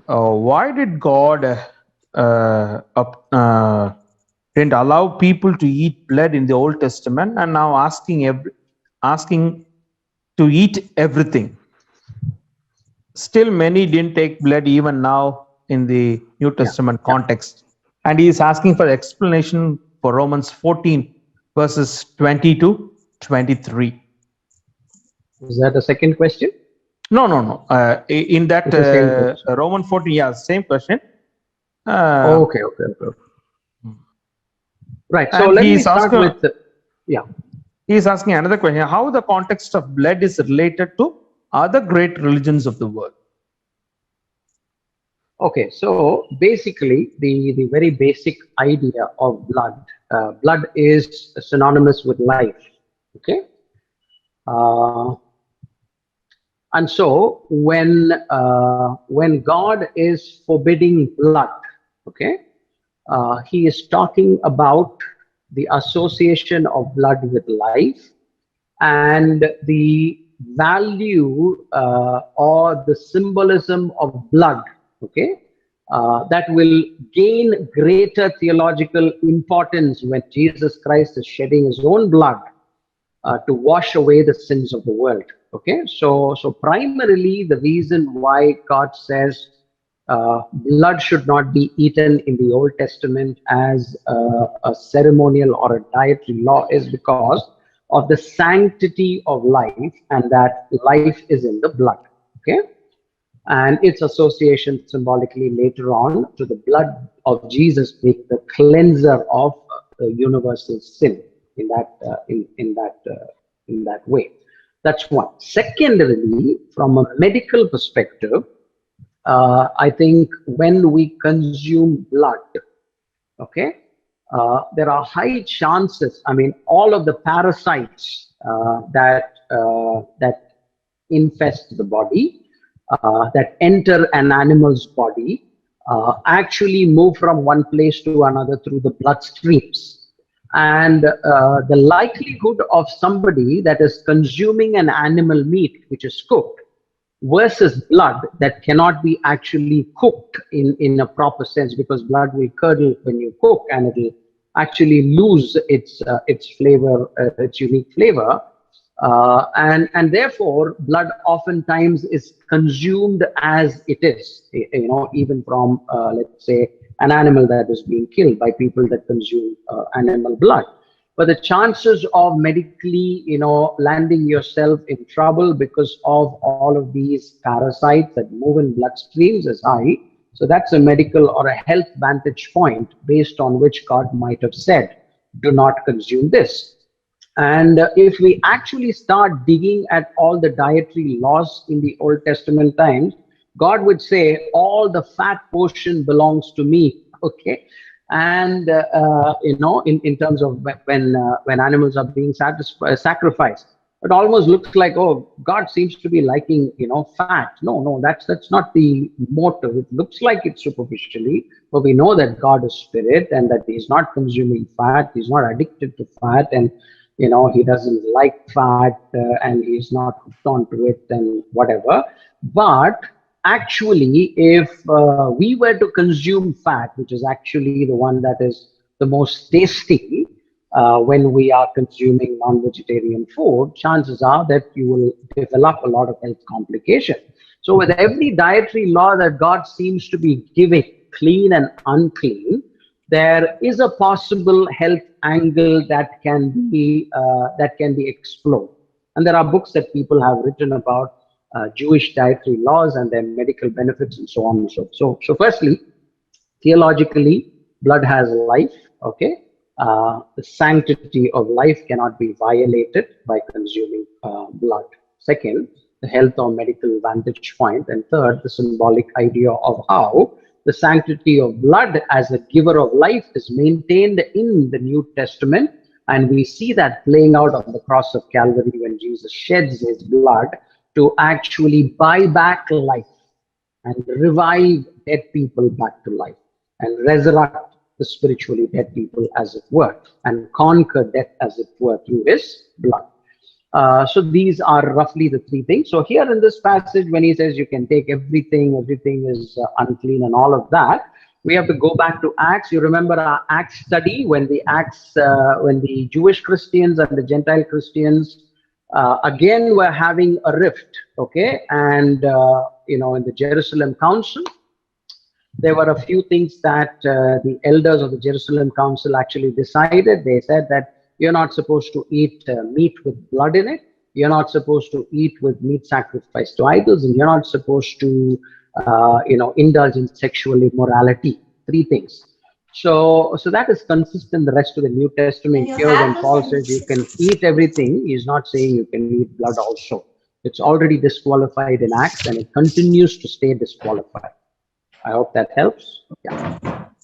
why did God didn't allow people to eat blood in the Old Testament, and now asking to eat everything? Still, many didn't take blood even now in the New Yeah. Testament context. And he is asking for explanation for Romans 14, verses 20 to 23. Is that a second question? No, no, no. In that It's the same question. Roman 14, yeah, same question. Okay. Right. So And let he me is start asking, with, yeah. he is asking another question: how the context of blood is related to other great religions of the world. Okay. So basically, the very basic idea of blood, blood is synonymous with life. Okay. Uh, and so when God is forbidding blood, okay, he is talking about the association of blood with life and the value or the symbolism of blood, okay, that will gain greater theological importance when Jesus Christ is shedding his own blood to wash away the sins of the world. Okay, so primarily the reason why God says blood should not be eaten in the Old Testament as a ceremonial or a dietary law is because of the sanctity of life, and that life is in the blood. Okay, and its association symbolically later on to the blood of Jesus being the cleanser of universal sin in that way. That's one. Secondarily, from a medical perspective, I think when we consume blood, okay, there are high chances. I mean, all of the parasites that infest the body, that enter an animal's body, actually move from one place to another through the bloodstreams. And the likelihood of somebody that is consuming an animal meat which is cooked versus blood that cannot be actually cooked in a proper sense, because blood will curdle when you cook and it will actually lose its flavor, its unique flavor, and therefore blood oftentimes is consumed as it is, even from let's say an animal that is being killed by people that consume animal blood. But the chances of medically, landing yourself in trouble because of all of these parasites that move in bloodstreams is high. So that's a medical or a health vantage point based on which God might have said, do not consume this. And if we actually start digging at all the dietary laws in the Old Testament times, God would say, all the fat portion belongs to me. Okay. And, in terms of when animals are being sacrificed, it almost looks like, oh, God seems to be liking, fat. No, that's not the motive. It looks like it superficially, but we know that God is spirit and that he's not consuming fat. He's not addicted to fat, and he doesn't like fat, and he's not hooked onto it and whatever. But actually, if we were to consume fat, which is actually the one that is the most tasty when we are consuming non-vegetarian food, chances are that you will develop a lot of health complications. So with every dietary law that God seems to be giving, clean and unclean, there is a possible health angle that can be explored. And there are books that people have written about Jewish dietary laws and their medical benefits and so on and so forth. So firstly, theologically, blood has life. Okay, the sanctity of life cannot be violated by consuming blood. Second, the health or medical vantage point, and third, the symbolic idea of how the sanctity of blood as a giver of life is maintained in the New Testament, and we see that playing out on the cross of Calvary when Jesus sheds his blood to actually buy back life and revive dead people back to life and resurrect the spiritually dead people, as it were, and conquer death, as it were, through his blood. So these are roughly the three things. So here in this passage, when he says you can take everything, everything is unclean and all of that, we have to go back to Acts. You remember our Acts study when the Jewish Christians and the Gentile Christians again were having a rift, okay? And in the Jerusalem Council, there were a few things that the elders of the Jerusalem Council actually decided. They said that you're not supposed to eat meat with blood in it. You're not supposed to eat with meat sacrificed to idols, and you're not supposed to, indulge in sexual immorality. Three things. So that is consistent the rest of the New Testament. Here, when Paul says you can eat everything, he's not saying you can eat blood also. It's already disqualified in Acts, and it continues to stay disqualified. I hope that helps. Yeah.